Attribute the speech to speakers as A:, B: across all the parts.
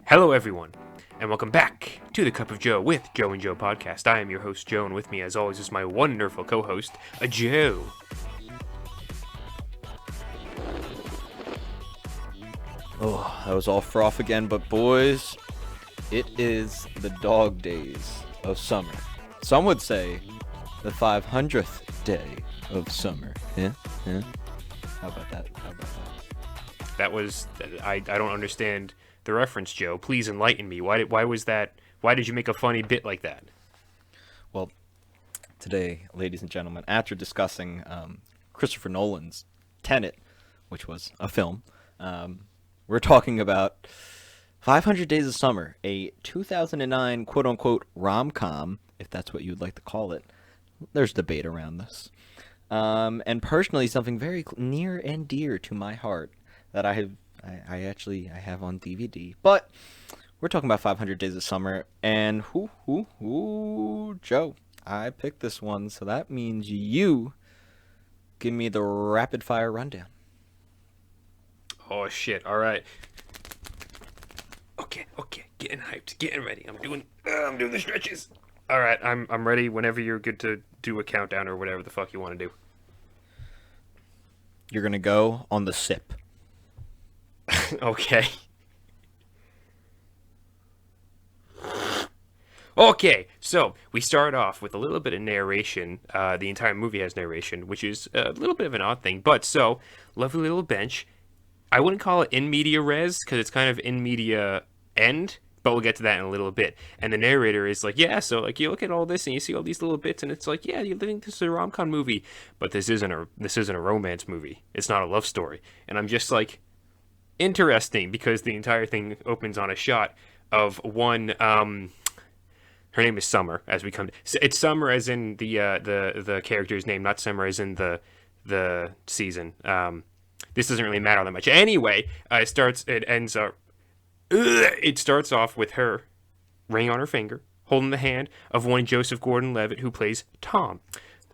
A: Hello, everyone, and welcome back to the Cup of Joe with Joe and Joe podcast. I am your host, Joe, and with me, as always, is my wonderful co-host, Joe.
B: Oh, that was all froth again, but boys, it is the dog days of summer. Some would say the 500th day of summer. Yeah? How about that?
A: That was, I don't understand the reference, Joe. Please enlighten me. Why was that? Why did you make a funny bit like that?
B: Well, today, ladies and gentlemen, after discussing Christopher Nolan's Tenet, which was a film, we're talking about 500 Days of Summer, a 2009 quote-unquote ROM-COM, if that's what you'd like to call it. There's debate around this. And personally, something very near and dear to my heart that I have on DVD. But we're talking about 500 Days of Summer, and Joe, I picked this one, so that means you give me the rapid-fire rundown.
A: Oh, shit. All right. Okay. Getting hyped. Getting ready. I'm doing the stretches. All right. I'm ready whenever you're good to do a countdown or whatever the fuck you want to do.
B: You're going to go on the sip.
A: Okay. Okay, so we start off with a little bit of narration. The entire movie has narration, which is a little bit of an odd thing. But so, lovely little bench. I wouldn't call it in media res, because it's kind of in media end, but we'll get to that in a little bit. And the narrator is like, yeah, so like you look at all this and you see all these little bits, and it's like, yeah, you think this is a rom-com movie, but this isn't a romance movie. It's not a love story. And I'm just like, interesting, because the entire thing opens on a shot of one. Her name is Summer. As we come, it's Summer as in the character's name, not Summer as in the season. This doesn't really matter that much. Anyway, it starts off with her ring on her finger, holding the hand of one Joseph Gordon-Levitt, who plays Tom,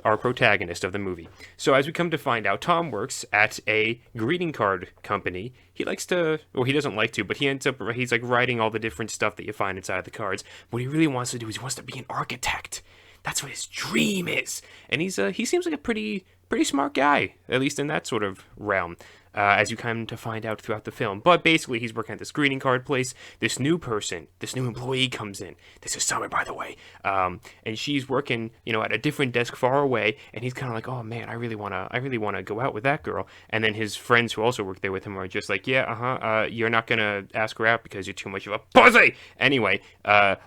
A: our protagonist of the movie. So as we come to find out, Tom works at a greeting card company. He doesn't like to, but he's like writing all the different stuff that you find inside the cards. What he really wants to do is he wants to be an architect. That's what his dream is. And he seems like a pretty smart guy, at least in that sort of realm, as you come to find out throughout the film. But basically, he's working at this greeting card place. This new employee comes in. This is Summer, by the way. And she's working, at a different desk far away. And he's kind of like, oh man, I really wanna go out with that girl. And then his friends who also work there with him are just like, yeah, you're not gonna ask her out because you're too much of a pussy. Anyway,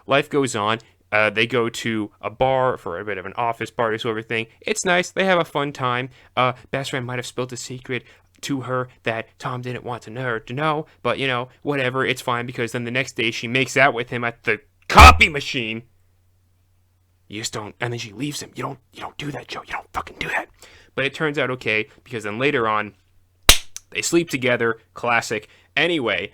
A: life goes on. They go to a bar for a bit of an office party sort of thing. It's nice. They have a fun time. Best friend might have spilled a secret to her that Tom didn't want her to know, but whatever. It's fine, because then the next day she makes out with him at the copy machine. You just don't, and then she leaves him. You don't do that, Joe. You don't fucking do that. But it turns out okay, because then later on, they sleep together. Classic. Anyway,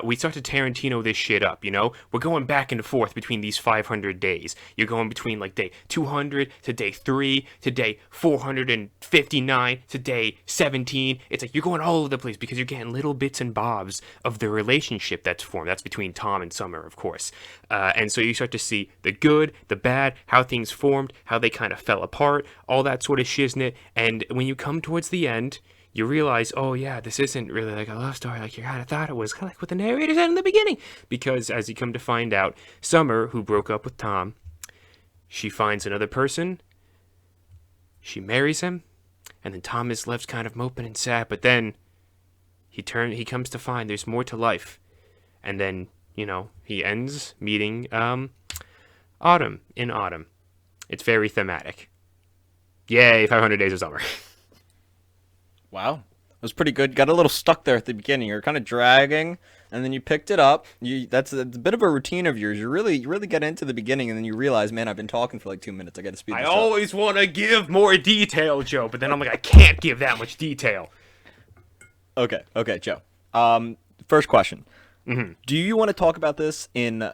A: we start to Tarantino this shit up, We're going back and forth between these 500 days. You're going between, like, day 200 to day 3 to day 459 to day 17. It's like you're going all over the place because you're getting little bits and bobs of the relationship that's formed. That's between Tom and Summer, of course. And so you start to see the good, the bad, how things formed, how they kind of fell apart, all that sort of shiznit. And when you come towards the end, you realize, oh yeah, this isn't really like a love story like you kind of thought it was, kind of like what the narrator said in the beginning. Because as you come to find out, Summer, who broke up with Tom, she finds another person, she marries him, and then Tom is left kind of moping and sad, but then he comes to find there's more to life. And then, he ends meeting Autumn in Autumn. It's very thematic. Yay, 500 Days of Summer.
B: Wow. It was pretty good. Got a little stuck there at the beginning. You were kind of dragging, and then you picked it up. That's a bit of a routine of yours. You really get into the beginning, and then you realize, man, I've been talking for like 2 minutes. I got to speed this up.
A: I always want to give more detail, Joe, but then I'm like, I can't give that much detail.
B: Okay, Joe. First question.
A: Mm-hmm.
B: Do you want to talk about this in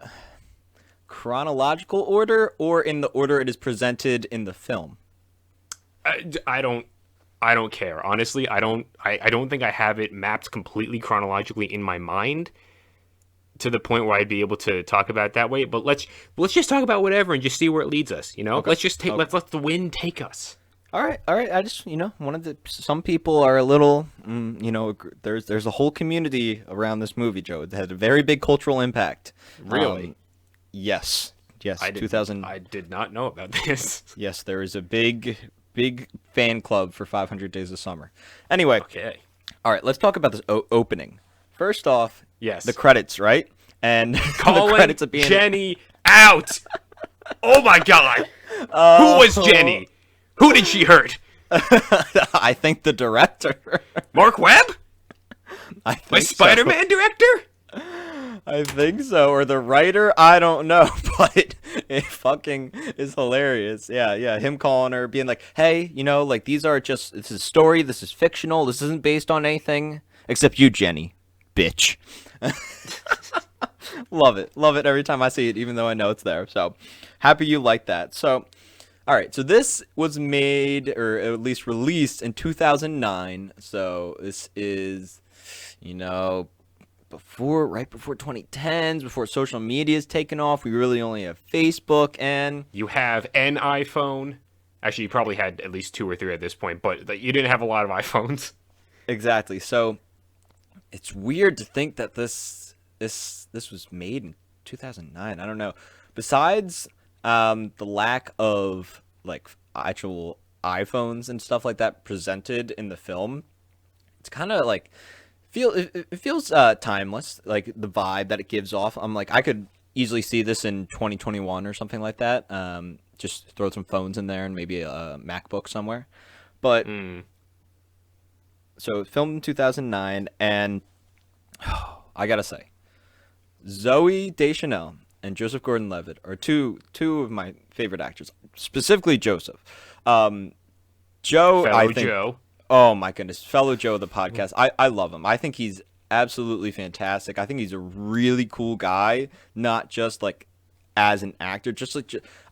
B: chronological order or in the order it is presented in the film?
A: I don't care. Honestly, I don't think I have it mapped completely chronologically in my mind to the point where I'd be able to talk about it that way. But let's just talk about whatever and just see where it leads us. You know,
B: Okay.
A: let's just take
B: Okay.
A: let's let the wind take us.
B: All right. I just, some people are a little, there's a whole community around this movie, Joe. It had a very big cultural impact.
A: Really?
B: Yes.
A: I
B: 2000.
A: did not know about this.
B: Yes, there is a big fan club for 500 Days of Summer. Anyway,
A: Okay.
B: all right, let's talk about this opening. First off,
A: Yes.
B: the credits, right? And the
A: Calling
B: credits of being
A: Jenny out. Oh my God. Who was Jenny? Who did she hurt?
B: I think the director.
A: Mark Webb?
B: I
A: My
B: think so.
A: Spider-Man director?
B: I think so, or the writer. I don't know, but it fucking is hilarious. Yeah. Him calling her, being like, "Hey, like this is a story. This is fictional. This isn't based on anything except you, Jenny, bitch." Love it every time I see it, even though I know it's there. So happy you like that. So, all right. So this was made, or at least released, in 2009. So this is, right before 2010s, before social media is taken off. We really only have Facebook, and
A: You have an iPhone. Actually, you probably had at least 2 or 3 at this point, but you didn't have a lot of iPhones.
B: exactly. So it's weird to think that this was made in 2009. I don't know. Besides the lack of like actual iPhones and stuff like that presented in the film, it's kind of like it feels timeless, like the vibe that it gives off. I'm like, I could easily see this in 2021 or something like that. Just throw some phones in there and maybe a MacBook somewhere. But so filmed in 2009, and I gotta say, Zooey Deschanel and Joseph Gordon-Levitt are two of my favorite actors, specifically Joseph. Joe,
A: Fellow
B: I think.
A: Joe.
B: Oh my goodness, fellow Joe of the podcast. I love him. I think he's absolutely fantastic. I think he's a really cool guy, not just like as an actor.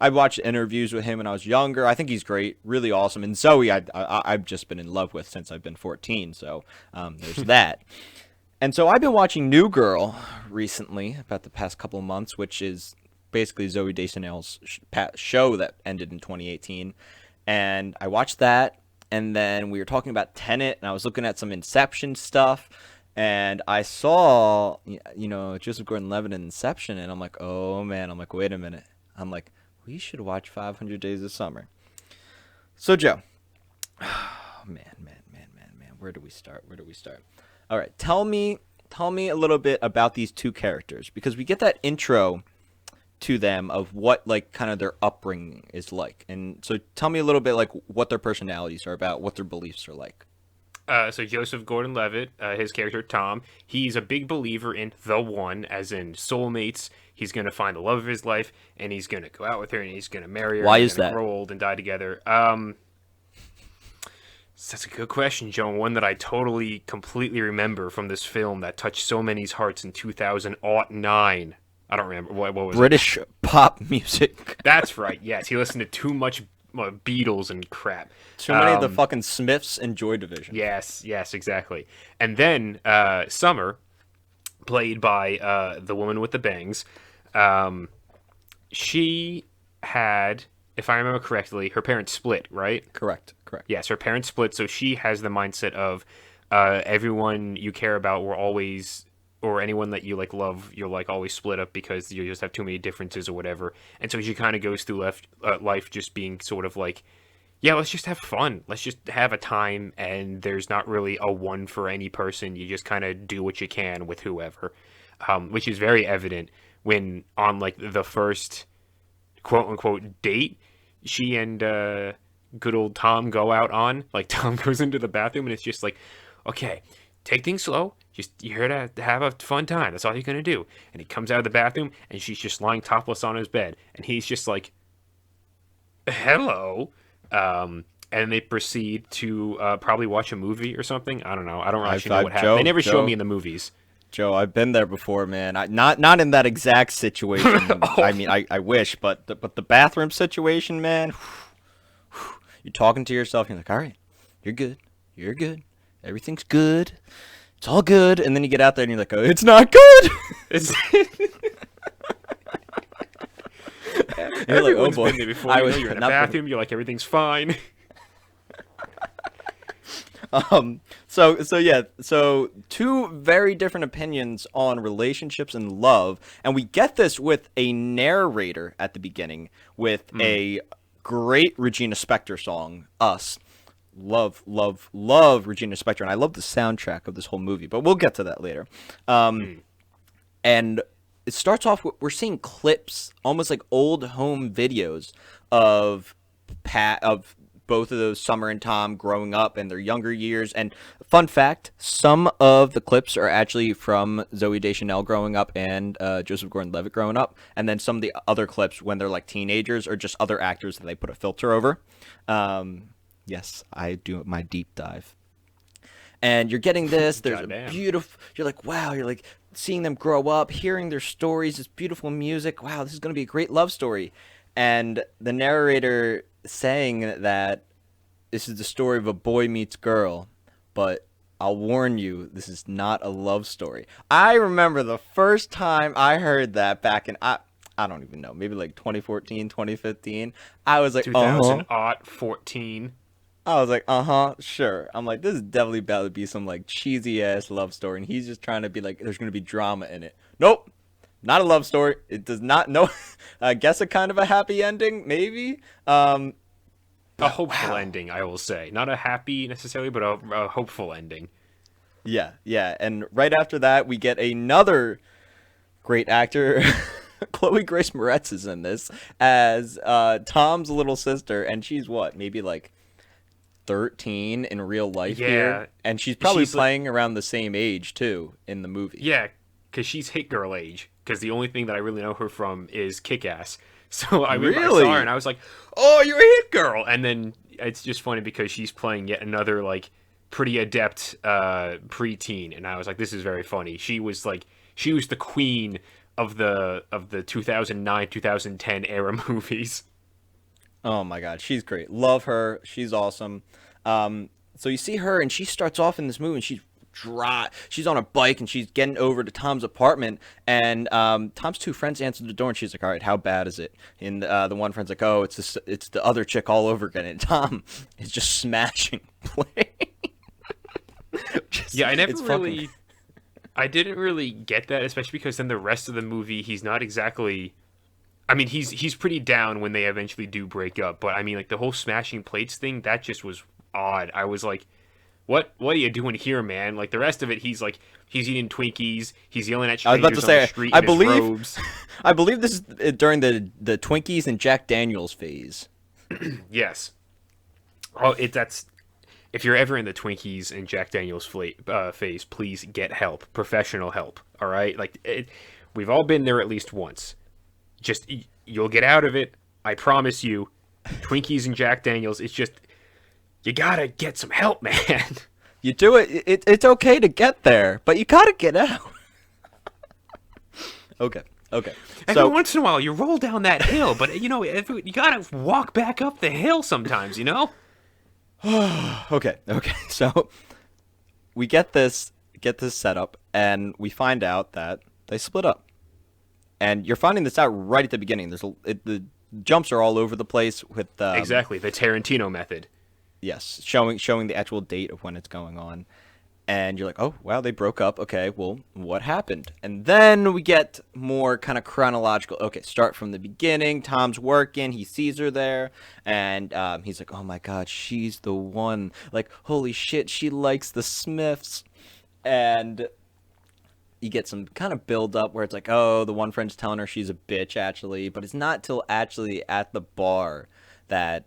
B: I watched interviews with him when I was younger. I think he's great, really awesome. And Zoe, I've just been in love with since I've been 14. So there's that. And so I've been watching New Girl recently, about the past couple of months, which is basically Zooey Deschanel's show that ended in 2018. And I watched that. And then we were talking about Tenet, and I was looking at some Inception stuff, and I saw, Joseph Gordon-Levitt in Inception, and I'm like, oh man, I'm like, wait a minute. I'm like, we should watch 500 Days of Summer. So Joe, man, where do we start? All right, tell me a little bit about these two characters, because we get that intro to them of what like kind of their upbringing is like, and so tell me a little bit like what their personalities are about, what their beliefs are like.
A: So Joseph Gordon-Levitt, his character Tom, he's a big believer in the one, as in soulmates. He's gonna find the love of his life, and he's gonna go out with her, and he's gonna marry her.
B: Why
A: and
B: is
A: they're gonna
B: that?
A: grow old and die together. That's a good question, Joe, and one that I completely remember from this film that touched so many hearts in 2009. I don't remember what was
B: British pop music.
A: That's right. Yes, he listened to too much Beatles and crap.
B: Too many of the fucking Smiths and Joy Division.
A: Yes, exactly. And then Summer, played by the woman with the bangs, she had, if I remember correctly, her parents split, right?
B: Correct.
A: Yes, her parents split, so she has the mindset of everyone you care about will always, or anyone that you like love, you're like always split up because you just have too many differences or whatever. And so she kind of goes through life just being sort of like, yeah, let's just have fun. Let's just have a time, and there's not really a one for any person. You just kind of do what you can with whoever, which is very evident when on like the first quote unquote date, she and good old Tom go out on. Like Tom goes into the bathroom, and it's just like, okay, take things slow. You're here to have a fun time. That's all you're gonna do. And he comes out of the bathroom, and she's just lying topless on his bed, and he's just like, "Hello," and they proceed to probably watch a movie or something. I don't know. I don't actually know what happened. They never show me in the movies.
B: Joe, I've been there before, man. Not in that exact situation.
A: Oh.
B: I mean, I wish, but the bathroom situation, man. You're talking to yourself. You're like, all right, you're good. Everything's good. it's all good, and then you get out there and you're like, oh, it's not good.
A: It's
B: You're like, oh
A: everyone's
B: boy.
A: been there before.
B: I
A: You
B: was
A: know, you're in a
B: not-
A: bathroom. You're like, everything's fine.
B: So two very different opinions on relationships and love, and we get this with a narrator at the beginning with a great Regina Spektor song, Us. Love Regina Spektor, and I love the soundtrack of this whole movie, but we'll get to that later. And it starts off with, we're seeing clips, almost like old home videos of both of those, Summer and Tom, growing up in their younger years. And fun fact, some of the clips are actually from Zooey Deschanel growing up and Joseph Gordon-Levitt growing up. And then some of the other clips when they're like teenagers are just other actors that they put a filter over. Yes, I do my deep dive. And you're getting this. There's a beautiful. You're like, wow. You're like seeing them grow up, hearing their stories, this beautiful music. Wow, this is going to be a great love story. And the narrator saying that this is the story of a boy meets girl, but I'll warn you, this is not a love story. I remember the first time I heard that back in, I don't even know, maybe like 2014, 2015. I was like,
A: 2014.
B: I was like, sure. I'm like, this is definitely about to be some like cheesy ass love story, and he's just trying to be like, there's gonna be drama in it. Nope, not a love story. It does not. No, I guess a kind of a happy ending, maybe.
A: A hopeful ending, I will say. Not a happy necessarily, but a hopeful ending.
B: Yeah. And right after that, we get another great actor. Chloe Grace Moretz is in this as Tom's little sister, and she's what, maybe like 13 in real life here, and she's probably playing around the same age too in the movie.
A: Yeah, because she's Hit Girl age. Because the only thing that I really know her from is Kick-Ass. So I saw her and I was like, "Oh, you're a Hit Girl!" And then it's just funny because she's playing yet another like pretty adept preteen, and I was like, "This is very funny." She was the queen of the 2009-2010 era movies.
B: Oh my god, she's great. Love her. She's awesome. So you see her, and she starts off in this movie, and she's on a bike, and she's getting over to Tom's apartment, and Tom's two friends answer the door, and she's like, "All right, how bad is it?" And the one friend's like, "Oh, it's the other chick all over again." And Tom is just smashing play.
A: Yeah, I didn't really get that, especially because then the rest of the movie, he's not exactly. I mean, he's pretty down when they eventually do break up, but I mean, like the whole smashing plates thing, that just was odd. I was like, what are you doing here, man? Like the rest of it, he's eating Twinkies, he's yelling at strangers on the street in his robes.
B: I believe this is during the Twinkies and Jack Daniels phase.
A: Yes. Oh, that's if you're ever in the Twinkies and Jack Daniels phase, please get help, professional help. All right, we've all been there at least once. Just you'll get out of it, I promise you. Twinkies and Jack Daniels, it's just you gotta get some help, man.
B: You do it. It's okay to get there, but you gotta get out. Okay.
A: Every once in a while, you roll down that hill, but you gotta walk back up the hill sometimes, you know.
B: Okay. So we get this set up, and we find out that they split up. And you're finding this out right at the beginning. The jumps are all over the place with
A: exactly the Tarantino method.
B: Yes, showing the actual date of when it's going on, and you're like, oh wow, they broke up. Okay, well, what happened? And then we get more kind of chronological. Okay, start from the beginning. Tom's working. He sees her there, and he's like, oh my god, she's the one. Like, holy shit, she likes the Smiths, and you get some kind of build up where it's like, oh, the one friend's telling her she's a bitch, actually. But it's not till actually at the bar that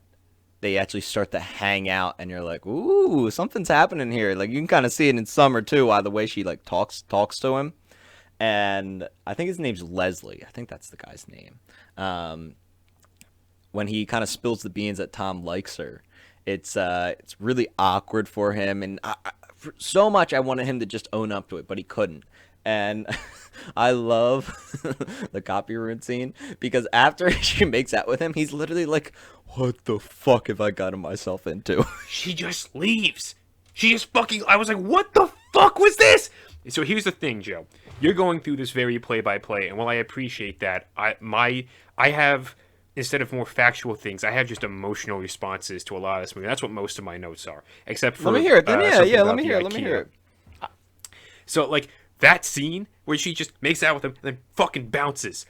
B: they actually start to hang out, and you're like, ooh, something's happening here. Like, you can kind of see it in Summer, too, by the way she, like, talks to him. And I think his name's Leslie. I think that's the guy's name. When he kind of spills the beans that Tom likes her, it's really awkward for him. And for so much I wanted him to just own up to it, but he couldn't. And I love the copy room scene because after she makes out with him, he's literally like, what the fuck have I gotten myself into?
A: She just leaves. She just fucking... I was like, what the fuck was this? So here's the thing, Joe. You're going through this very play-by-play, and while I appreciate that, I have, instead of more factual things, I have just emotional responses to a lot of this movie. That's what most of my notes are, except for
B: Let me hear it then. Let me hear it.
A: So, like, that scene where she just makes out with him and then fucking bounces.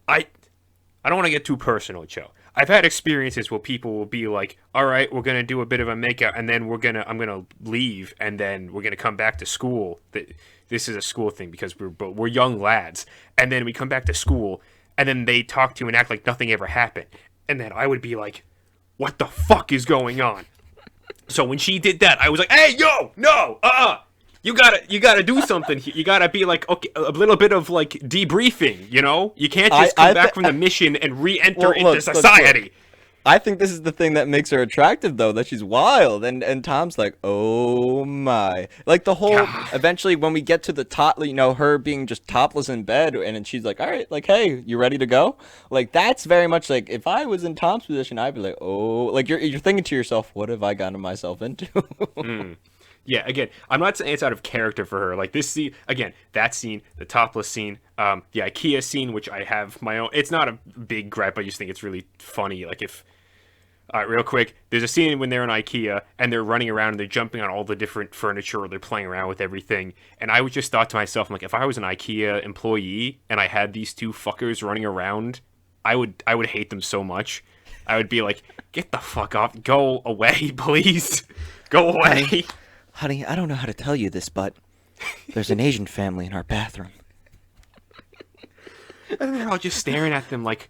A: I don't want to get too personal, Joe. I've had experiences where people will be like, all right, we're going to do a bit of a makeout, and then I'm going to leave, and then we're going to come back to school. This is a school thing because we're young lads. And then we come back to school, and then they talk to you and act like nothing ever happened. And then I would be like, what the fuck is going on? So when she did that, I was like, hey, yo, no, You gotta do something here. You gotta be like, okay, a little bit of like debriefing, you know? You can't just come back from the mission and re-enter into society.
B: Look. I think this is the thing that makes her attractive, though, that she's wild, and Tom's like, oh my, like the whole. Eventually, when we get to the top, you know, her being just topless in bed, and she's like, all right, like, hey, you ready to go? Like that's very much like if I was in Tom's position, I'd be like, oh, like you're thinking to yourself, what have I gotten myself into?
A: Yeah, again, I'm not saying it's out of character for her. Like this scene, again, that scene, the topless scene, the IKEA scene, which I have my own. It's not a big gripe. I just think it's really funny. Like if, all right, real quick, there's a scene when they're in IKEA and they're running around and they're jumping on all the different furniture or they're playing around with everything. And I just thought to myself, I'm like, if I was an IKEA employee and I had these two fuckers running around, I would hate them so much. I would be like, get the fuck off, go away, please, go away.
B: Honey, I don't know how to tell you this, but there's an Asian family in our bathroom.
A: And they're all just staring at them like,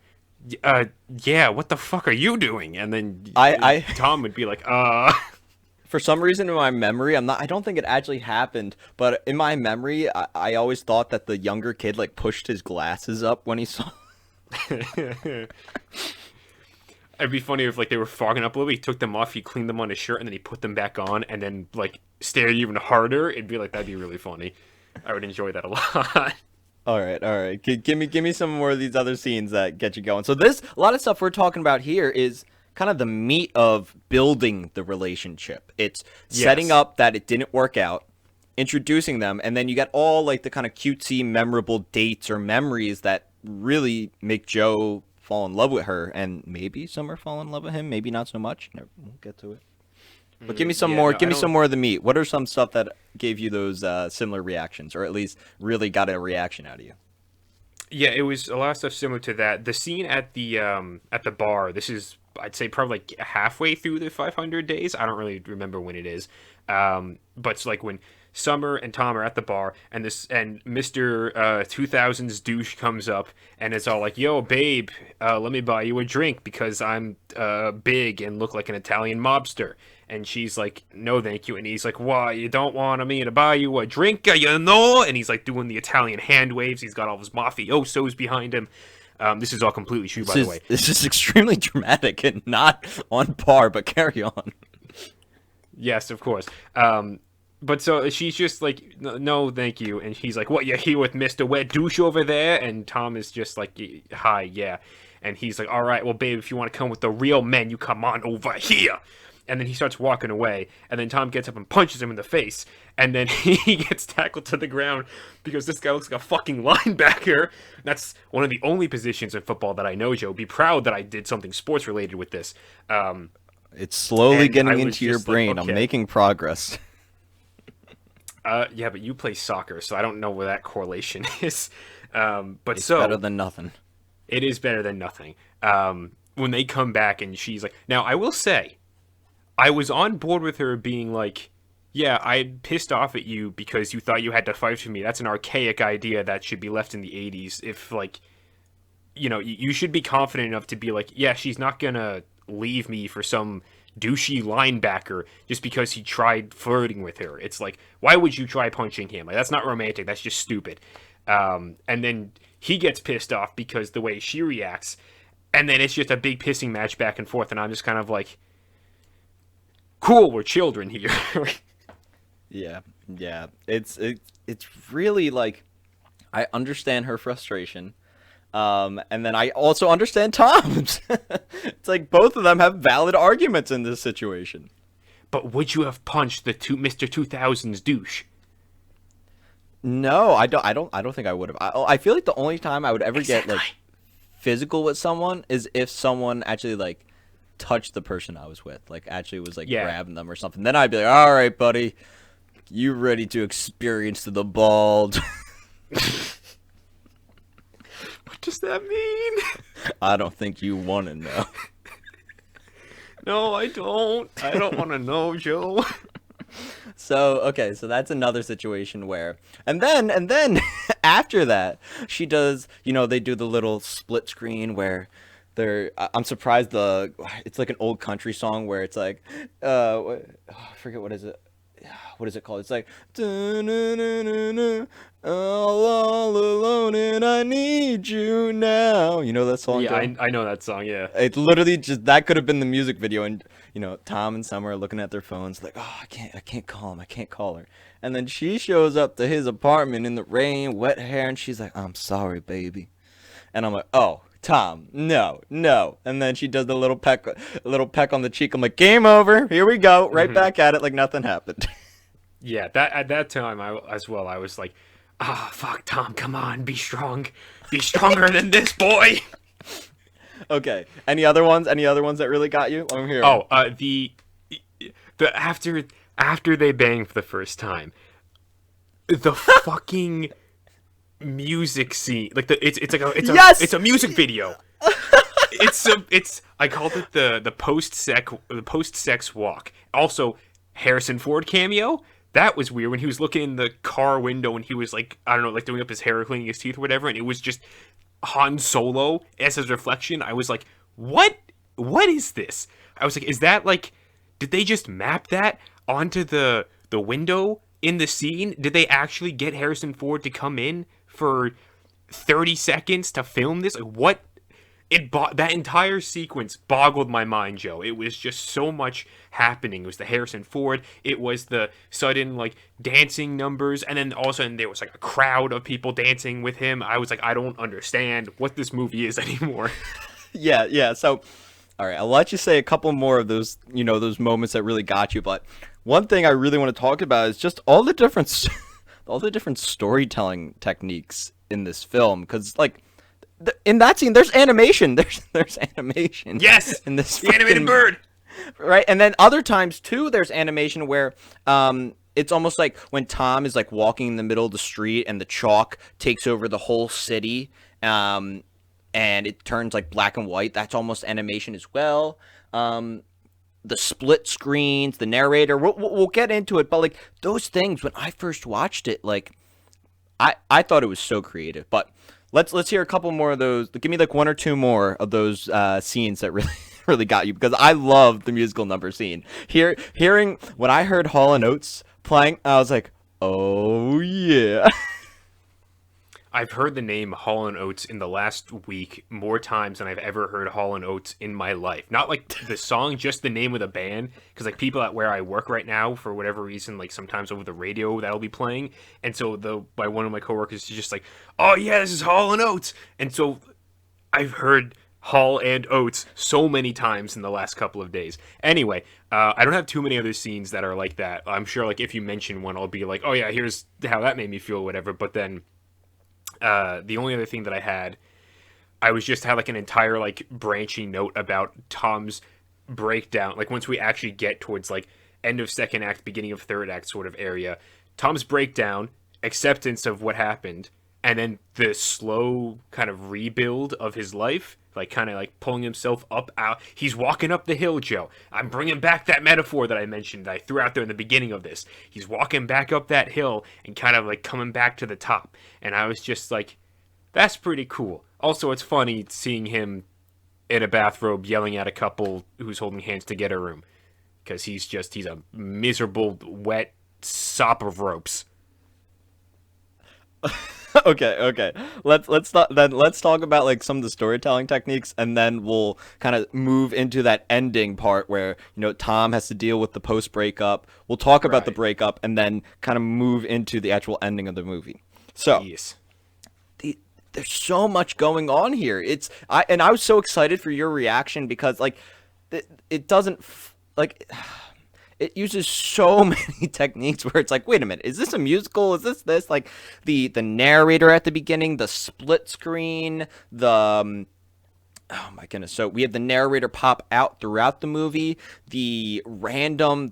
A: yeah, what the fuck are you doing? And then Tom would be like,
B: For some reason in my memory, I don't think it actually happened, but in my memory, I always thought that the younger kid like pushed his glasses up when he saw.
A: It'd be funny if like they were fogging up a little bit. He took them off, he cleaned them on his shirt, and then he put them back on, and then like stared even harder. It'd be like that'd be really funny. I would enjoy that a lot. All
B: right. Give me some more of these other scenes that get you going. So a lot of stuff we're talking about here is kind of the meat of building the relationship. It's setting up that it didn't work out, introducing them, and then you get all like the kind of cutesy, memorable dates or memories that really make Joe fall in love with her, and maybe Summer fall in love with him, maybe not so much. We'll get to it. But give me some more. Give me some more of the meat. What are some stuff that gave you those similar reactions, or at least really got a reaction out of you?
A: Yeah, it was a lot of stuff similar to that. The scene at the bar. This is, I'd say, probably like halfway through the 500 days. I don't really remember when it is. But it's like when Summer and Tom are at the bar, and Mr. 2000s douche comes up, and it's all like, "Yo, babe, let me buy you a drink because I'm big and look like an Italian mobster." And she's like, "No, thank you." And he's like, "Why? You don't want me to buy you a drink, you know?" And he's like doing the Italian hand waves. He's got all his mafiosos behind him. This is all completely true, by the way.
B: This is extremely dramatic and not on par, but carry on.
A: Yes, of course. But so she's just like, "No, thank you." And he's like, "What, you're here with Mr. Wet Douche over there?" And Tom is just like, "Hi, yeah." And he's like, "All right, well, babe, if you want to come with the real men, you come on over here." And then he starts walking away. And then Tom gets up and punches him in the face. And then he gets tackled to the ground because this guy looks like a fucking linebacker. That's one of the only positions in football that I know, Joe. Be proud that I did something sports related with this.
B: It's slowly getting into your brain. Like, okay. I'm making progress.
A: Yeah, but you play soccer, so I don't know where that correlation is. But
B: it's better than nothing.
A: It is better than nothing. When they come back and she's like, now I will say, I was on board with her being like, yeah, I pissed off at you because you thought you had to fight for me. That's an archaic idea that should be left in the 80s. If like, you know, you should be confident enough to be like, yeah, she's not gonna leave me for some douchey linebacker just because he tried flirting with her. It's like, why would you try punching him? Like, that's not romantic. That's just stupid. And then he gets pissed off because the way she reacts, and then it's just a big pissing match back and forth. And I'm just kind of like, cool, we're children here.
B: Yeah. It's really like, I understand her frustration. And then I also understand Tom's. It's like both of them have valid arguments in this situation.
A: but would you have punched the Mr. 2000's douche?
B: No, I don't think I would have. I feel like the only time I would ever get like physical with someone is if someone actually like touched the person I was with, like actually was like grabbing them or something. Then I'd be like, all right, buddy, you ready to experience the bald?
A: What does that mean?
B: I don't think you want to know.
A: No, I don't. I don't want to know, Joe.
B: So, okay, so that's another situation where, and then after that, she does, they do the little split screen where I'm surprised it's like an old country song where it's like, I forget what is it called? It's like, all alone and I need you now. You know that song?
A: Yeah, I know that song, yeah.
B: It's literally just, that could have been the music video, and Tom and Summer are looking at their phones like, oh, I can't call him, I can't call her. And then she shows up to his apartment in the rain, wet hair, and she's like, I'm sorry, baby. And I'm like, oh, Tom, no. And then she does the little peck on the cheek. I'm like, game over, here we go, right back at it like nothing happened.
A: Yeah, at that time I was like, fuck, Tom, come on, be strong. Be stronger than this, boy.
B: Okay. Any other ones that really got you? I'm here.
A: Oh, the after they bang for the first time, the fucking music scene, like it's a music video. I called it the post sex walk. Also, Harrison Ford cameo. That was weird when he was looking in the car window and he was like, I don't know, like doing up his hair, cleaning his teeth or whatever, and it was just Han Solo as his reflection. I was like, what is this? I was like, is that like, did they just map that onto the window in the scene? Did they actually get Harrison Ford to come in for 30 seconds to film this? Like, what? That entire sequence boggled my mind, Joe. It was just so much happening. It was the Harrison Ford. It was the sudden, like, dancing numbers. And then all of a sudden there was, like, a crowd of people dancing with him. I was like, I don't understand what this movie is anymore.
B: Yeah. So, all right, I'll let you say a couple more of those, those moments that really got you. But one thing I really want to talk about is just all the different storytelling techniques in this film. Because, like, in that scene, there's animation. There's animation.
A: Yes,
B: in this
A: the animated bird.
B: Right, and then other times too, there's animation where it's almost like when Tom is like walking in the middle of the street and the chalk takes over the whole city, and it turns like black and white. That's almost animation as well. The split screens, the narrator. We'll get into it, but like those things, when I first watched it, like I thought it was so creative, but. Let's hear a couple more of those. Give me like one or two more of those scenes that really got you, because I love the musical number scene. Hearing when I heard Hall & Oates playing, I was like, oh yeah.
A: I've heard the name Hall & Oates in the last week more times than I've ever heard Hall & Oates in my life. Not like the song, just the name of the band. Because like people at where I work right now, for whatever reason, like sometimes over the radio that'll be playing. And so one of my coworkers is just like, oh yeah, this is Hall & Oates. And so I've heard Hall and Oates so many times in the last couple of days. Anyway, I don't have too many other scenes that are like that. I'm sure like if you mention one, I'll be like, oh yeah, here's how that made me feel, whatever. But then... the only other thing that I had like an entire like branching note about Tom's breakdown. Like once we actually get towards like end of second act, beginning of third act sort of area, Tom's breakdown, acceptance of what happened, and then the slow kind of rebuild of his life, like kind of like pulling himself up out. He's walking up the hill, Joe. I'm bringing back that metaphor that I mentioned that I threw out there in the beginning of this. He's walking back up that hill and kind of like coming back to the top. And I was just like, that's pretty cool. Also, it's funny seeing him in a bathrobe yelling at a couple who's holding hands to get a room. Because he's a miserable, wet sop of ropes.
B: Okay. Let's talk about like some of the storytelling techniques, and then we'll kind of move into that ending part where Tom has to deal with the post breakup. We'll talk about the breakup, and then kind of move into the actual ending of the movie. So,
A: yes.
B: There's so much going on here. I was so excited for your reaction because like it doesn't like it uses so many techniques where it's like, wait a minute, is this a musical? Is this like the narrator at the beginning, the split screen, oh my goodness. So we have the narrator pop out throughout the movie, the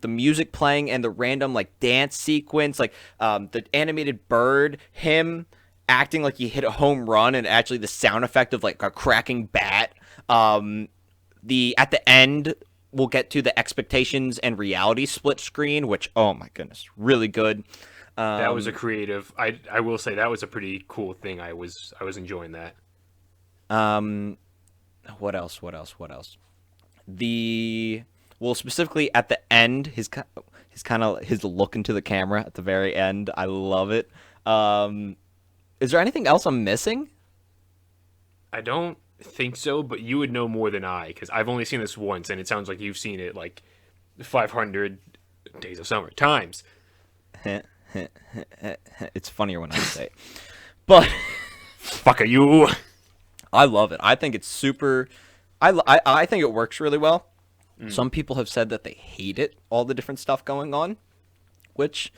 B: music playing and the random like dance sequence, like the animated bird, him acting like he hit a home run, and actually the sound effect of like a cracking bat. At the end, we'll get to the expectations and reality split screen, which, oh my goodness, really good.
A: That was a creative. I will say that was a pretty cool thing. I was enjoying that.
B: What else? Specifically at the end, his look into the camera at the very end, I love it. Is there anything else I'm missing?
A: I don't think so, but you would know more than I, because I've only seen this once, and it sounds like you've seen it like 500 Days of Summer times.
B: It's funnier when I say it. But
A: fuck are you?
B: I love it. I think it's super. I think it works really well. Some people have said that they hate it, all the different stuff going on, which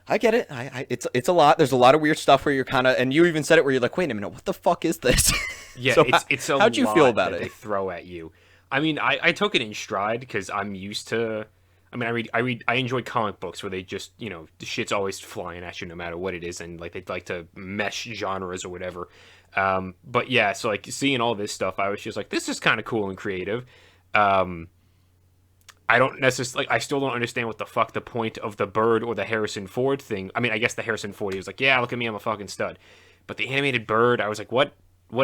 B: I get it. It's a lot. There's a lot of weird stuff where you're kind of, and you even said it where you're like, wait a minute, what the fuck is this?
A: Yeah,
B: so
A: it's a
B: how'd you
A: lot
B: feel about
A: that
B: it?
A: they throw at you. I mean, I took it in stride because I'm used to. I mean, I enjoy comic books where they just, the shit's always flying at you no matter what it is, and like they like to mesh genres or whatever. But yeah, so like seeing all this stuff, I was just like, this is kind of cool and creative. I don't necessarily, I still don't understand what the fuck the point of the bird or the Harrison Ford thing. I mean, I guess the Harrison Ford, he was like, yeah, look at me, I'm a fucking stud. But the animated bird, I was like, what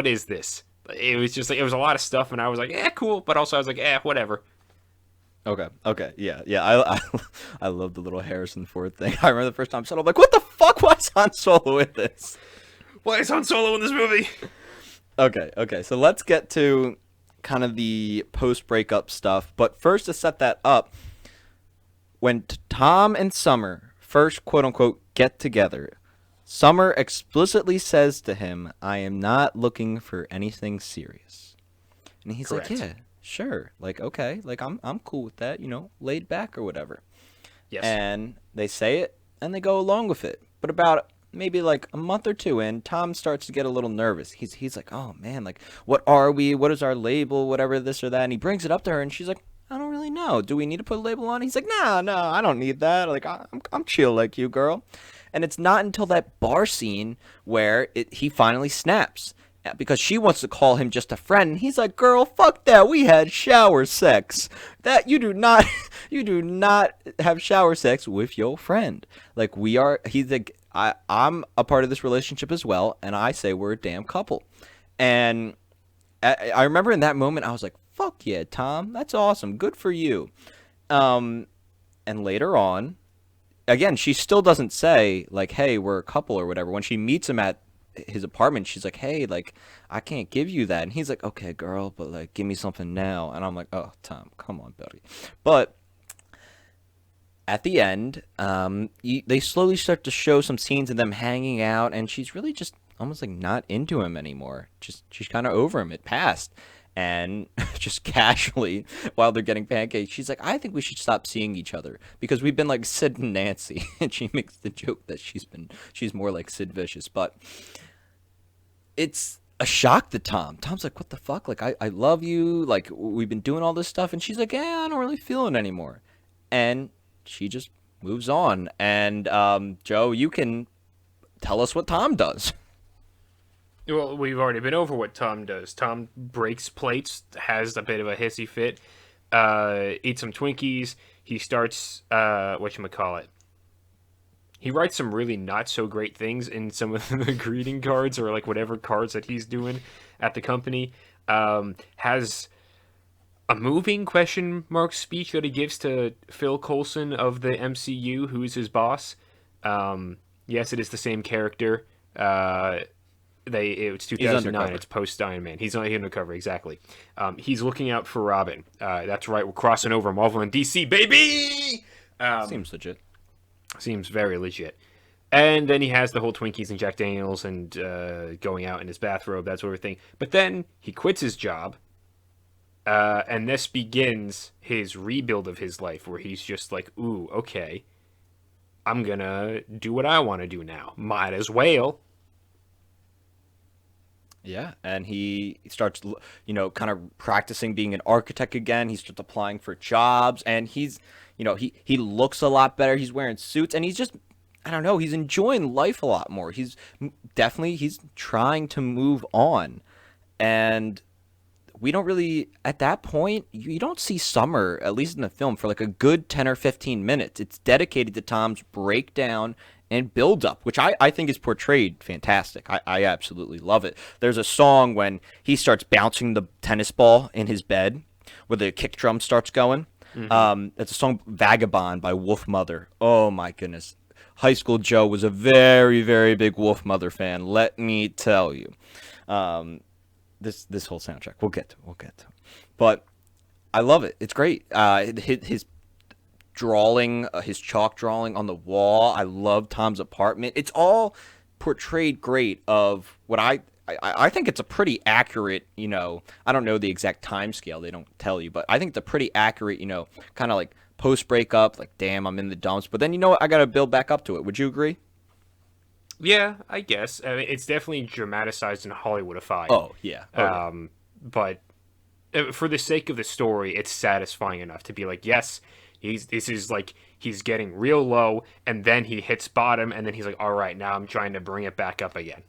A: is this? It was just like, it was a lot of stuff, and I was like, yeah, cool. But also I was like, whatever.
B: Okay, yeah. I love the little Harrison Ford thing. I remember the first time I saw it, I'm like, what the fuck? Why's Han Solo in this?
A: Why is Han Solo in this movie?
B: Okay. So let's get to kind of the post-breakup stuff. But first, to set that up, when Tom and Summer first, quote-unquote, get together, Summer explicitly says to him, I am not looking for anything serious. And he's
A: Correct.
B: like, yeah, sure. Like, okay. Like, I'm cool with that, laid back or whatever.
A: Yes.
B: And they say it, and they go along with it. But about maybe like a month or two in, Tom starts to get a little nervous. He's like, oh man, like, what are we? What is our label? Whatever, this or that. And he brings it up to her, and she's like, I don't really know. Do we need to put a label on? He's like, no, I don't need that. Like, I'm chill like you, girl. And it's not until that bar scene where he finally snaps, because she wants to call him just a friend. And he's like, girl, fuck that. We had shower sex. That you do not have shower sex with your friend. Like, he's like, I'm a part of this relationship as well, and I say we're a damn couple. And I remember in that moment, I was like, fuck yeah, Tom, that's awesome, good for you. And later on, again, she still doesn't say, like, hey, we're a couple or whatever. When she meets him at his apartment, she's like, hey, like, I can't give you that. And he's like, okay, girl, but like, give me something now. And I'm like, oh, Tom, come on, buddy. But at the end, they slowly start to show some scenes of them hanging out, and she's really just almost like not into him anymore. She's kind of over him. It passed. And just casually, while they're getting pancakes, she's like, I think we should stop seeing each other, because we've been like Sid and Nancy. And she makes the joke that she's more like Sid Vicious. But it's a shock to Tom. Tom's like, what the fuck? Like, I love you. Like, we've been doing all this stuff. And she's like, yeah, I don't really feel it anymore. And she just moves on. And Joe, you can tell us what Tom does.
A: Well, we've already been over what Tom does. Tom breaks plates, has a bit of a hissy fit, eats some Twinkies. He starts, whatchamacallit. He writes some really not so great things in some of the greeting cards, or like whatever cards that he's doing at the company. Has a moving question mark speech that he gives to Phil Coulson of the MCU, who's his boss. Yes, it is the same character. It's 2009. It's post Iron Man. He's undercover, exactly. He's looking out for Robin. That's right. We're crossing over Marvel and DC, baby.
B: Seems legit.
A: Seems very legit. And then he has the whole Twinkies and Jack Daniels and going out in his bathrobe, that sort of thing. But then he quits his job And this begins his rebuild of his life, where he's just like, ooh, okay, I'm gonna do what I want to do now. Might as well.
B: Yeah, and he starts, kind of practicing being an architect again. He starts applying for jobs, and he looks a lot better. He's wearing suits, and he's just, I don't know, he's enjoying life a lot more. He's trying to move on, and we don't really, at that point, you don't see Summer, at least in the film, for like a good 10 or 15 minutes. It's dedicated to Tom's breakdown and build up, which I think is portrayed fantastic. I absolutely love it. There's a song when he starts bouncing the tennis ball in his bed where the kick drum starts going. It's a song, Vagabond by Wolf Mother. Oh my goodness. High School Joe was a very, very big Wolf Mother fan, let me tell you. This whole soundtrack, we'll get to. But I love it. It's great. His drawing, his chalk drawing on the wall. I love Tom's apartment. It's all portrayed great of what I think it's a pretty accurate, I don't know the exact time scale, they don't tell you, but I think it's a pretty accurate, kind of like post breakup, like, damn, I'm in the dumps, but then I got to build back up to it. Would you agree?
A: Yeah, I guess. I mean, it's definitely dramatized and Hollywoodified.
B: Oh, yeah.
A: But for the sake of the story, it's satisfying enough to be like, yes, he's getting real low, and then he hits bottom, and then he's like, all right, now I'm trying to bring it back up again.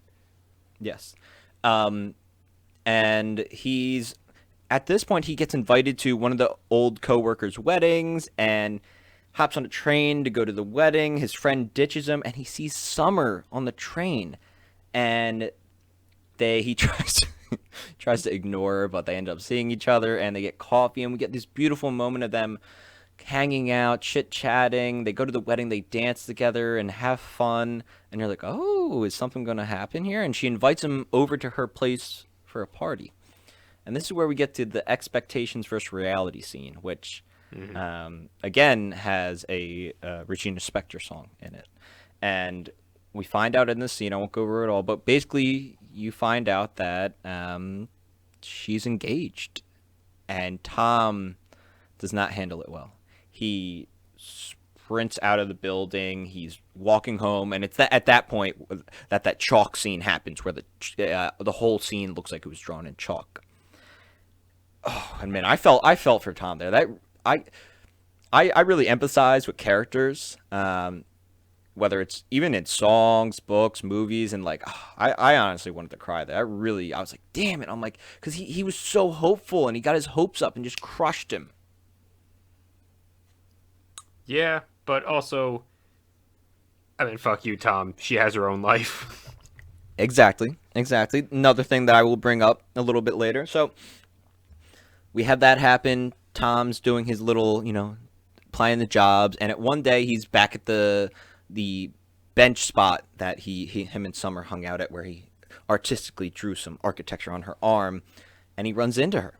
B: Yes. And he's, at this point, he gets invited to one of the old coworkers' weddings, and hops on a train to go to the wedding. His friend ditches him, and he sees Summer on the train, and he tries to ignore her, but they end up seeing each other, and they get coffee, and we get this beautiful moment of them hanging out, chit-chatting. They go to the wedding, they dance together and have fun, and you're like, oh, is something going to happen here? And she invites him over to her place for a party. And this is where we get to the expectations versus reality scene, which again has a Regina Spektor song in it. And we find out in this scene, I won't go over it all, but basically you find out that she's engaged, and Tom does not handle it well. He sprints out of the building. He's walking home, and it's at that point that chalk scene happens, where the whole scene looks like it was drawn in chalk. Oh, and man, I felt for Tom there. That I really empathize with characters, whether it's even in songs, books, movies, and like, I honestly wanted to cry there. I was like, damn it. I'm like, because he was so hopeful, and he got his hopes up and just crushed him.
A: Yeah, but also, I mean, fuck you, Tom. She has her own life.
B: Exactly. Another thing that I will bring up a little bit later. So we have that happen. Tom's doing his little, applying the jobs, and one day he's back at the bench spot that him and Summer hung out at, where he artistically drew some architecture on her arm, and he runs into her.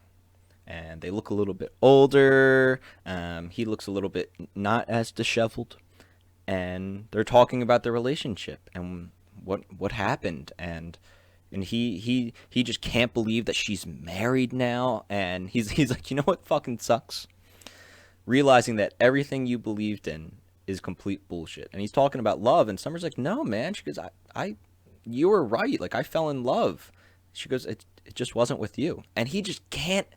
B: And they look a little bit older. He looks a little bit not as disheveled, and they're talking about their relationship and what happened, and he just can't believe that she's married now, and he's like, you know what fucking sucks? Realizing that everything you believed in is complete bullshit. And he's talking about love, and Summer's like, no, man. She goes, you were right. Like, I fell in love. She goes, it just wasn't with you. And he just can't.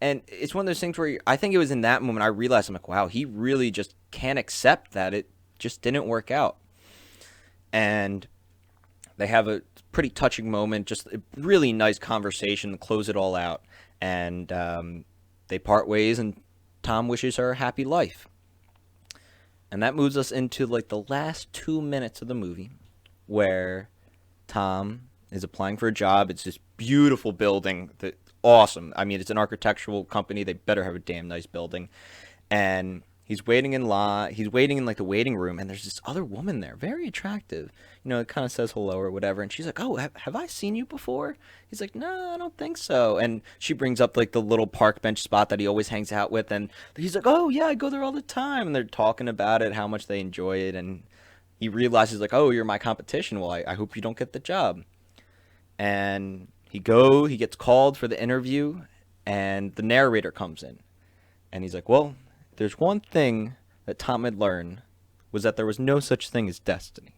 B: And it's one of those things where I think it was in that moment I realized, I'm like, wow, he really just can't accept that it just didn't work out. And they have a pretty touching moment, just a really nice conversation to close it all out. And they part ways, and Tom wishes her a happy life. And that moves us into like the last 2 minutes of the movie, where Tom is applying for a job. It's this beautiful building that awesome. I mean, it's an architectural company. They better have a damn nice building. And he's waiting in line. He's waiting in like the waiting room, and there's this other woman there, very attractive. It kind of says hello or whatever. And she's like, "Oh, have I seen you before?" He's like, "No, I don't think so." And she brings up like the little park bench spot that he always hangs out with, and he's like, "Oh yeah, I go there all the time." And they're talking about it, how much they enjoy it, and he realizes like, "Oh, you're my competition. Well, I hope you don't get the job." And he gets called for the interview, and the narrator comes in, and he's like, well, there's one thing that Tom had learned, was that there was no such thing as destiny.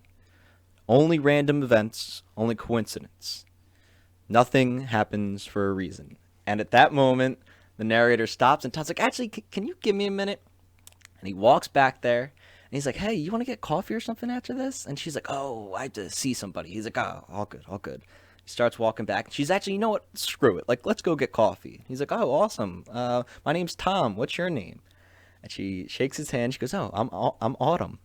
B: Only random events, only coincidence. Nothing happens for a reason. And at that moment, the narrator stops, and Tom's like, actually, can you give me a minute? And he walks back there, and he's like, hey, you want to get coffee or something after this? And she's like, oh, I have to see somebody. He's like, oh, all good, all good. He starts walking back. She's actually, you know what? Screw it. Like, let's go get coffee. He's like, oh, awesome. My name's Tom. What's your name? And she shakes his hand. She goes, oh, I'm Autumn.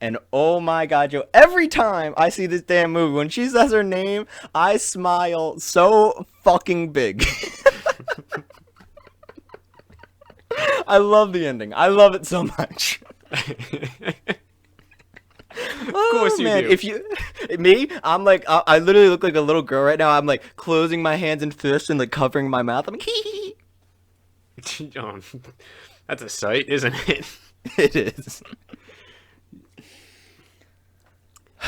B: And oh my God, Joe, every time I see this damn movie, when she says her name, I smile so fucking big. I love the ending. I love it so much.
A: Of course you do.
B: If you, me, I'm like, I literally look like a little girl right now. I'm like closing my hands and fists and like covering my mouth. I'm like, hee hee.
A: Oh, that's a sight, isn't it?
B: It is.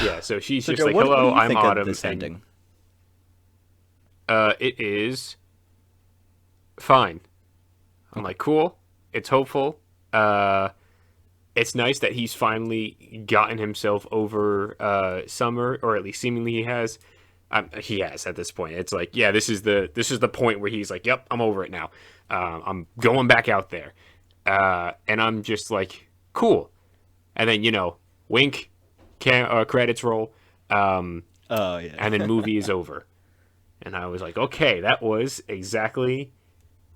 A: Yeah, so she's
B: So
A: just
B: Joe,
A: like,
B: what do
A: hello,
B: you
A: I'm
B: think of
A: Autumn.
B: this
A: and,
B: ending?
A: it is fine. I'm like, cool. It's hopeful. It's nice that he's finally gotten himself over Summer, or at least seemingly he has. He has at this point. It's like, yeah, this is the point where he's like, yep, I'm over it now. I'm going back out there, and I'm just like, cool. And then wink, credits roll,
B: Oh yeah.
A: and then movie is over. And I was like, okay, that was exactly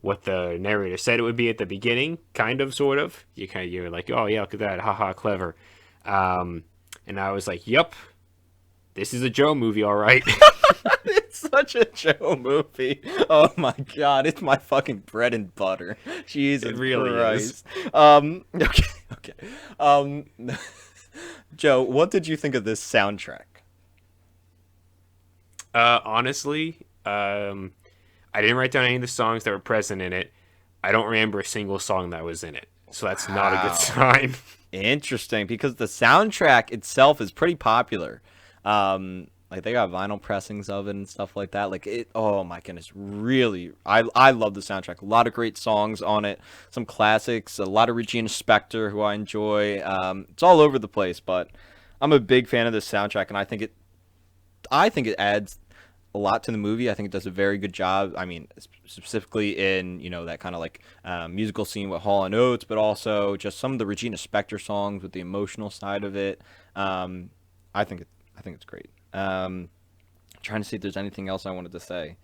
A: what the narrator said it would be at the beginning, kind of, sort of. You're like, oh yeah, look at that, haha, clever. And I was like, yep, this is a Joe movie, all right.
B: It's such a Joe movie. Oh my God, it's my fucking bread and butter. Jesus
A: It really
B: Christ.
A: is.
B: Okay. Joe, what did you think of this soundtrack?
A: Honestly, I didn't write down any of the songs that were present in it. I don't remember a single song that was in it, so that's not a good sign.
B: Interesting, because the soundtrack itself is pretty popular. Like they got vinyl pressings of it and stuff like that. Like it, oh my goodness, really, I love the soundtrack. A lot of great songs on it, some classics, a lot of Regina Spektor, who I enjoy. It's all over the place, but I'm a big fan of this soundtrack, and I think it adds a lot to the movie. I think it does a very good job. I mean, specifically in that kind of like musical scene with Hall and Oates, but also just some of the Regina Spektor songs with the emotional side of it. I think it's great. Trying to see if there's anything else I wanted to say.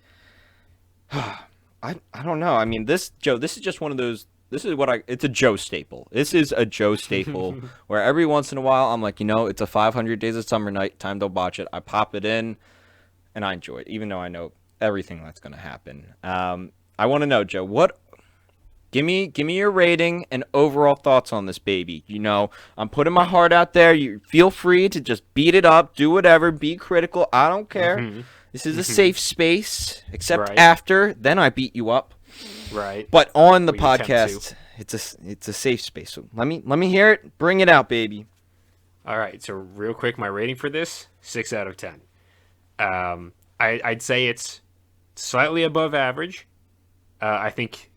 B: I don't know. I mean, this is just one of those. It's a Joe staple. This is a Joe staple where every once in a while I'm like, it's a 500 Days of Summer night, time to watch it. I pop it in and I enjoy it, even though I know everything that's going to happen. I want to know, Joe, give me your rating and overall thoughts on this baby. I'm putting my heart out there. You feel free to just beat it up, do whatever, be critical. I don't care.
A: Mm-hmm.
B: This is a safe space, except
A: Right.
B: after, then I beat you up.
A: Right.
B: But on the
A: We attempt
B: podcast, it's a safe space. So let me hear it. Bring it out, baby.
A: All right, so real quick, my rating for this, 6 out of 10. I'd say it's slightly above average. I think,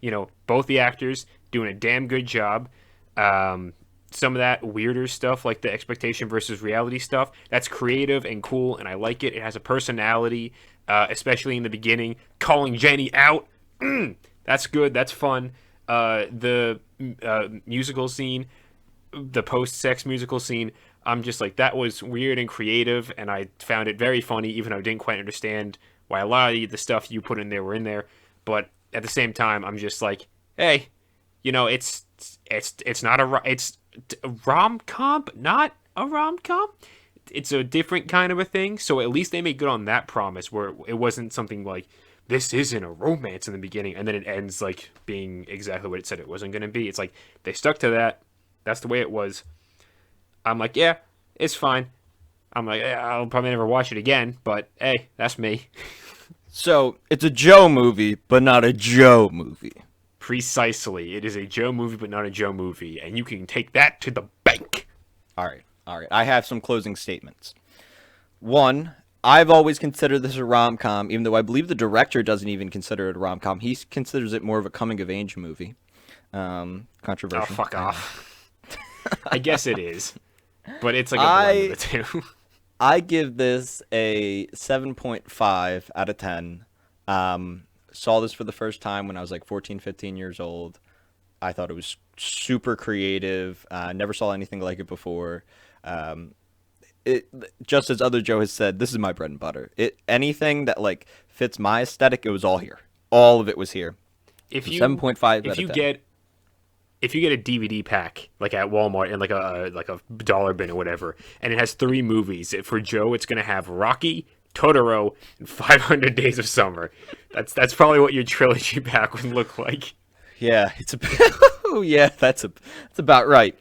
A: both the actors doing a damn good job. Some of that weirder stuff, like the expectation versus reality stuff, that's creative and cool, and I like it. It has a personality, especially in the beginning. Calling Jenny out, that's good, that's fun. The musical scene, the post-sex musical scene, I'm just like, that was weird and creative, and I found it very funny, even though I didn't quite understand why a lot of the stuff you put in there were in there. But at the same time, I'm just like, hey, it's not it's a rom-com, but not a rom-com. It's a different kind of a thing. So at least they made good on that promise, where it wasn't something like, this isn't a romance in the beginning, and then it ends like being exactly what it said it wasn't going to be. It's like they stuck to that. That's the way it was. I'm like, yeah, it's fine. I'm like, I'll probably never watch it again, but hey, that's me.
B: So it's a Joe movie, but not a Joe movie.
A: Precisely. It is a Joe movie, but not a Joe movie, and you can take that to the bank.
B: All right. I have some closing statements. One, I've always considered this a rom-com, even though I believe the director doesn't even consider it a rom-com. He considers it more of a coming-of-age movie. Controversial.
A: Oh, fuck off. I guess it is. But it's like a blend of the two.
B: I give this a 7.5 out of 10. Saw this for the first time when I was like 14, 15 years old. I thought it was super creative. Never saw anything like it before. It, just as other Joe has said, this is my bread and butter. Anything that like fits my aesthetic, it was all here. All of it was here.
A: If you
B: 7.5 out of 10.
A: If you get a DVD pack like at Walmart and like a dollar bin or whatever, and it has 3 movies, for Joe it's gonna have Rocky, Totoro, and 500 Days of Summer. That's probably what your trilogy pack would look like.
B: Yeah, that's about right.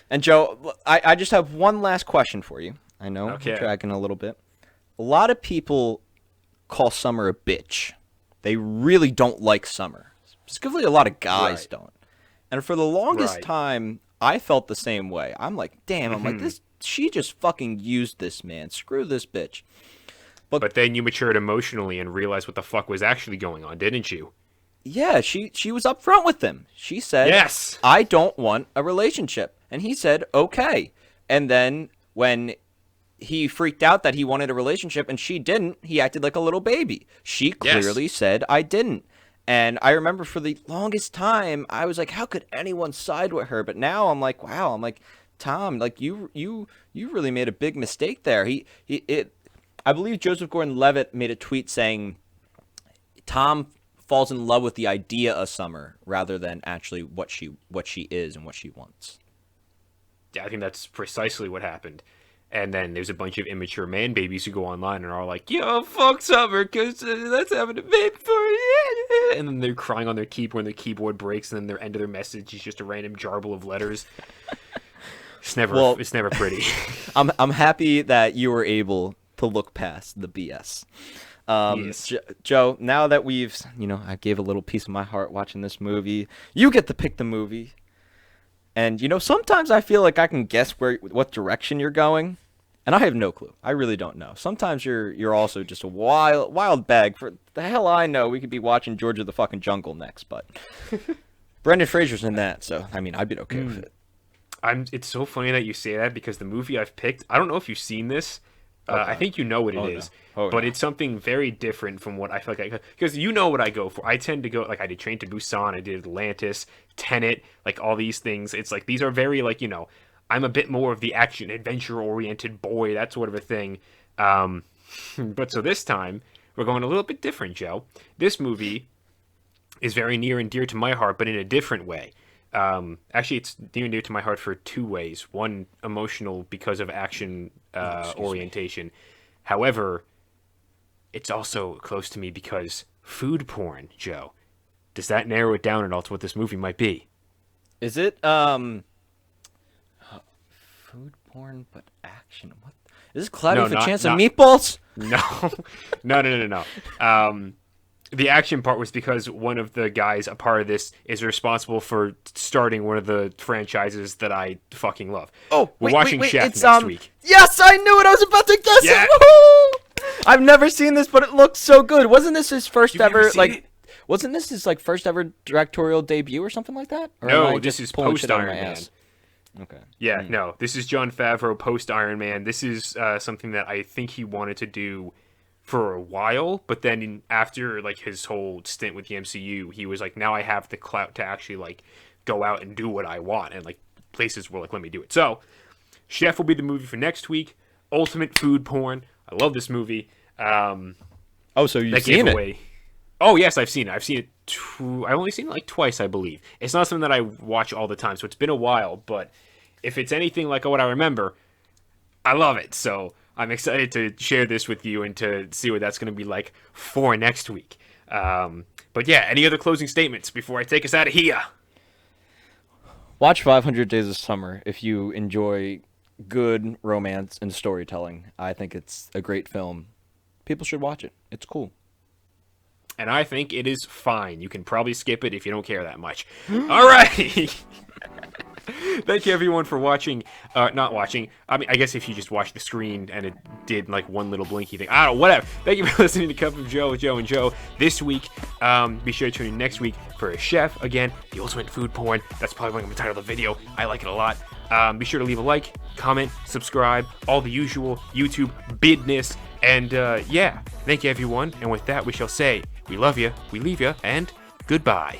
B: And Joe, I just have one last question for you. I know
A: Okay.
B: we're dragging a little bit. A lot of people call summer a bitch. They really don't like summer. Specifically, a lot of guys don't. And for the longest time, I felt the same way. I'm like, damn, I'm like, she just fucking used this man. Screw this bitch.
A: But then you matured emotionally and realized what the fuck was actually going on, didn't you?
B: Yeah, she was upfront with him. She said,
A: yes,
B: I don't want a relationship. And he said, okay. And then when he freaked out that he wanted a relationship and she didn't, he acted like a little baby. She clearly said, I didn't. And I remember for the longest time, I was like, how could anyone side with her? But now I'm like, wow, I'm like, Tom, like you really made a big mistake there. I believe Joseph Gordon-Levitt made a tweet saying Tom falls in love with the idea of summer rather than actually what she is and what she wants.
A: Yeah, I think that's precisely what happened. And then there's a bunch of immature man babies who go online and are like, yo, fuck summer, because that's having a baby for you. And then they're crying on their keyboard when the keyboard breaks, and then their end of their message is just a random jarble of letters. It's never pretty.
B: I'm happy that you were able to look past the BS.
A: Yes.
B: Joe, now that I gave a little piece of my heart watching this movie, you get to pick the movie. And, sometimes I feel like I can guess what direction you're going, and I have no clue. I really don't know. Sometimes you're also just a wild bag. For the hell I know, we could be watching George of the fucking Jungle next, but Brendan Fraser's in that, so, I mean, I'd be okay with it.
A: It's so funny that you say that, because the movie I've picked, I don't know if you've seen this. I think you know what it is, but it's something very different from what I feel like because you know what I go for. I tend to go, like, I did Train to Busan, I did Atlantis, Tenet, like all these things. It's like these are very, like, I'm a bit more of the action adventure oriented boy, that sort of a thing. But so this time we're going a little bit different, Joe. This movie is very near and dear to my heart, but in a different way. Actually, it's near and dear to my heart for 2 ways. One, emotional because of action orientation. However, it's also close to me because food porn, Joe. Does that narrow it down at all to what this movie might be?
B: Is it food porn but action? What? Is this Cloudy with a Chance of Meatballs?
A: No. The action part was because one of the guys a part of this is responsible for starting one of the franchises that I fucking love. We're watching Chef next week.
B: Yes, I knew it. I was about to guess it. Woohoo! I've never seen this, but it looks so good. Wasn't this his first ever Wasn't this his first ever directorial debut or something like that? Or
A: no, this is post Iron Man.
B: Okay.
A: Yeah, no, this is Jon Favreau post Iron Man. This is something that I think he wanted to do for a while, but then after like his whole stint with the MCU, he was like, now I have the clout to actually like go out and do what I want, and like places were like, let me do it. So Chef will be the movie for next week. Ultimate food porn. I love this movie.
B: So you've seen it?
A: Oh yes, I've seen it. I've seen it. I've only seen it like twice, I believe. It's not something that I watch all the time, so it's been a while. But if it's anything like what I remember, I love it. So I'm excited to share this with you and to see what that's going to be like for next week. But yeah, any other closing statements before I take us out of here?
B: Watch 500 Days of Summer if you enjoy good romance and storytelling. I think it's a great film. People should watch it. It's cool.
A: And I think it is fine. You can probably skip it if you don't care that much. All right. Thank you everyone for watching. Not watching. I mean, I guess if you just watched the screen and it did like one little blinky thing. I don't know, whatever. Thank you for listening to Cup of Joe with Joe and Joe this week. Be sure to tune in next week for a chef. Again, the ultimate food porn. That's probably what I'm going to title the video. I like it a lot. Be sure to leave a like, comment, subscribe, all the usual YouTube bidness. And yeah, thank you everyone. And with that, we shall say, we love you, we leave you, and goodbye.